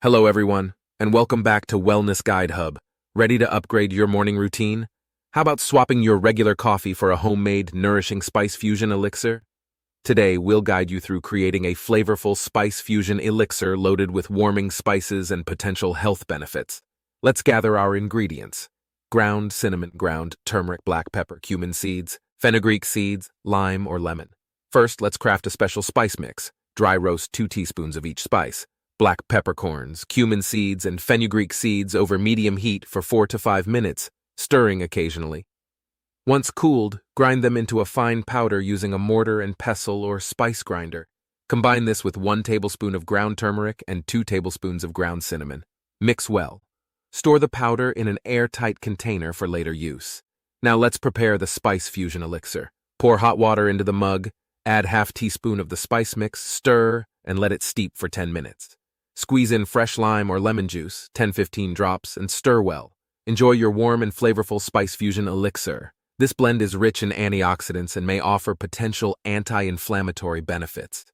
Hello everyone, and welcome back to Wellness Guide Hub. Ready to upgrade your morning routine? How about swapping your regular coffee for a homemade, nourishing spice fusion elixir? Today, we'll guide you through creating a flavorful spice fusion elixir loaded with warming spices and potential health benefits. Let's gather our ingredients. Ground cinnamon, ground turmeric, black pepper, cumin seeds, fenugreek seeds, lime or lemon. First, let's craft a special spice mix. Dry roast 2 teaspoons of each spice. Black peppercorns, cumin seeds, and fenugreek seeds over medium heat for 4 to 5 minutes, stirring occasionally. Once cooled, grind them into a fine powder using a mortar and pestle or spice grinder. Combine this with 1 tablespoon of ground turmeric and 2 tablespoons of ground cinnamon. Mix well. Store the powder in an airtight container for later use. Now let's prepare the spice fusion elixir. Pour hot water into the mug, add half teaspoon of the spice mix, stir, and let it steep for 10 minutes. Squeeze in fresh lime or lemon juice, 10-15 drops, and stir well. Enjoy your warm and flavorful spice fusion elixir. This blend is rich in antioxidants and may offer potential anti-inflammatory benefits.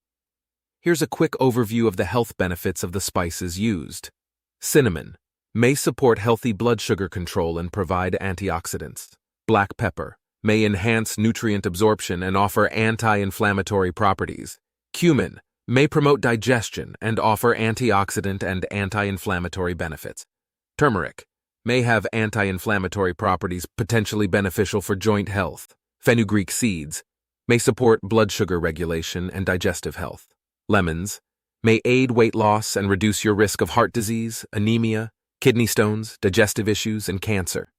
Here's a quick overview of the health benefits of the spices used. Cinnamon may support healthy blood sugar control and provide antioxidants. Black pepper may enhance nutrient absorption and offer anti-inflammatory properties. Cumin may promote digestion and offer antioxidant and anti-inflammatory benefits. Turmeric may have anti-inflammatory properties potentially beneficial for joint health. Fenugreek seeds may support blood sugar regulation and digestive health. Lemons may aid weight loss and reduce your risk of heart disease, anemia, kidney stones, digestive issues, and cancer.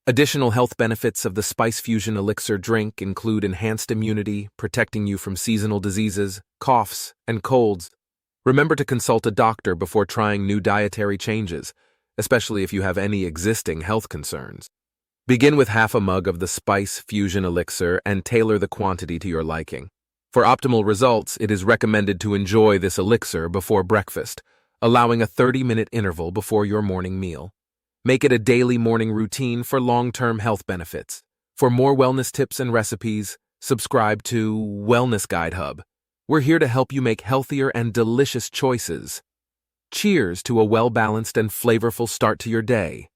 Additional health benefits of the spice fusion elixir drink include enhanced immunity, protecting you from seasonal diseases, coughs, and colds. Remember to consult a doctor before trying new dietary changes, especially if you have any existing health concerns. Begin with half a mug of the spice fusion elixir and tailor the quantity to your liking. For optimal results, it is recommended to enjoy this elixir before breakfast, allowing a 30-minute interval before your morning meal. Make it a daily morning routine for long-term health benefits. For more wellness tips and recipes, subscribe to Wellness Guide Hub. We're here to help you make healthier and delicious choices. Cheers to a well-balanced and flavorful start to your day.